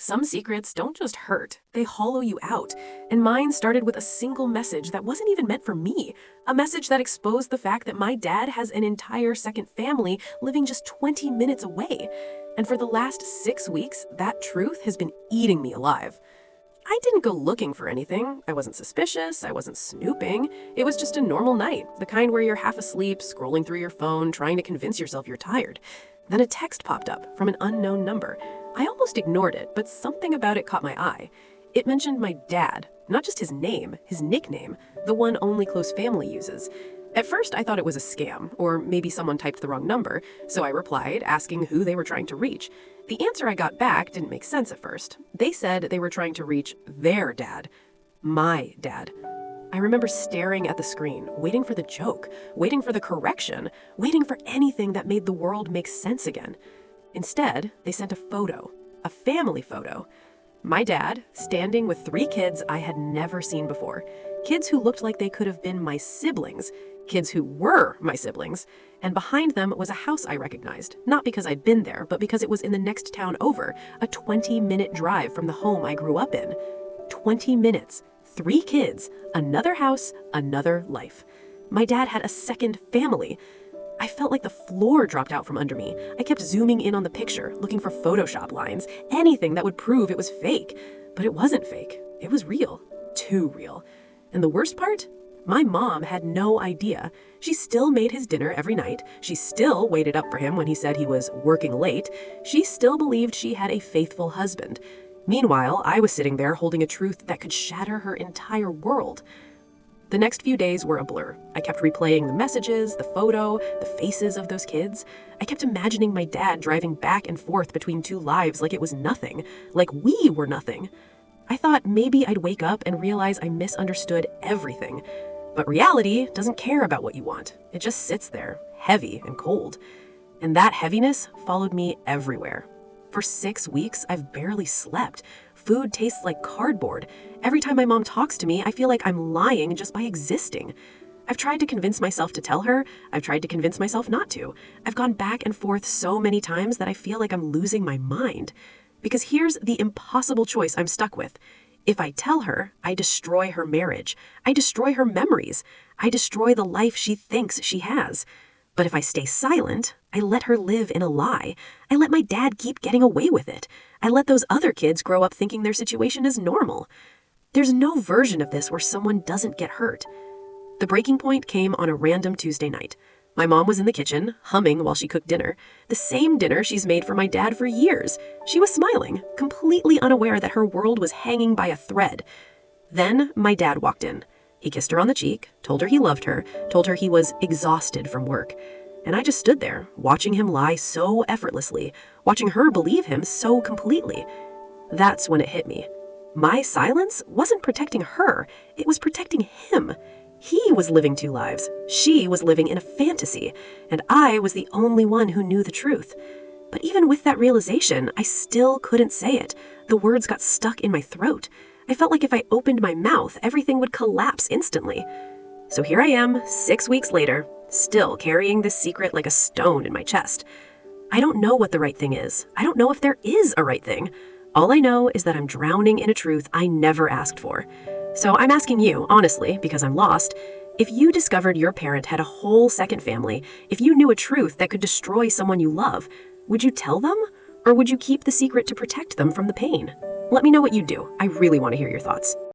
Some secrets don't just hurt, they hollow you out. And mine started with a single message that wasn't even meant for me. A message that exposed the fact that my dad has an entire second family living just 20 minutes away. And for the last 6 weeks, that truth has been eating me alive. I didn't go looking for anything. I wasn't suspicious. I wasn't snooping. It was just a normal night, the kind where you're half asleep, scrolling through your phone, trying to convince yourself you're tired. Then a text popped up from an unknown number. I almost ignored it, but something about it caught my eye. It mentioned my dad, not just his name, his nickname, the one only close family uses. At first, I thought it was a scam, or maybe someone typed the wrong number, so I replied, asking who they were trying to reach. The answer I got back didn't make sense at first. They said they were trying to reach their dad, my dad. I remember staring at the screen, waiting for the joke, waiting for the correction, waiting for anything that made the world make sense again. Instead, they sent a photo, a family photo. My dad, standing with 3 kids I had never seen before. Kids who looked like they could have been my siblings, kids who were my siblings, and behind them was a house I recognized, not because I'd been there, but because it was in the next town over, a 20-minute drive from the home I grew up in. 20 minutes, 3 kids, another house, another life. My dad had a second family. I felt like the floor dropped out from under me. I kept zooming in on the picture, looking for Photoshop lines, anything that would prove it was fake. But it wasn't fake. It was real. Too real. And the worst part? My mom had no idea. She still made his dinner every night. She still waited up for him when he said he was working late. She still believed she had a faithful husband. Meanwhile, I was sitting there holding a truth that could shatter her entire world. The next few days were a blur. I kept replaying the messages, the photo, the faces of those kids. I kept imagining my dad driving back and forth between 2 lives like it was nothing, like we were nothing. I thought maybe I'd wake up and realize I misunderstood everything. But reality doesn't care about what you want. It just sits there, heavy and cold. And that heaviness followed me everywhere. For 6 weeks, I've barely slept. Food tastes like cardboard. Every time my mom talks to me, I feel like I'm lying just by existing. I've tried to convince myself to tell her. I've tried to convince myself not to. I've gone back and forth so many times that I feel like I'm losing my mind. Because here's the impossible choice I'm stuck with. If I tell her, I destroy her marriage. I destroy her memories. I destroy the life she thinks she has. But if I stay silent, I let her live in a lie. I let my dad keep getting away with it. I let those other kids grow up thinking their situation is normal. There's no version of this where someone doesn't get hurt. The breaking point came on a random Tuesday night. My mom was in the kitchen, humming while she cooked dinner. The same dinner she's made for my dad for years. She was smiling, completely unaware that her world was hanging by a thread. Then my dad walked in. He kissed her on the cheek, told her he loved her, told her he was exhausted from work. And I just stood there, watching him lie so effortlessly, watching her believe him so completely. That's when it hit me. My silence wasn't protecting her, it was protecting him. He was living 2 lives. She was living in a fantasy, and I was the only one who knew the truth. But even with that realization, I still couldn't say it. The words got stuck in my throat. I felt like if I opened my mouth, everything would collapse instantly. So here I am, 6 weeks later, still carrying this secret like a stone in my chest. I don't know what the right thing is. I don't know if there is a right thing. All I know is that I'm drowning in a truth I never asked for. So I'm asking you, honestly, because I'm lost, if you discovered your parent had a whole second family, if you knew a truth that could destroy someone you love, would you tell them? Or would you keep the secret to protect them from the pain? Let me know what you'd do. I really want to hear your thoughts.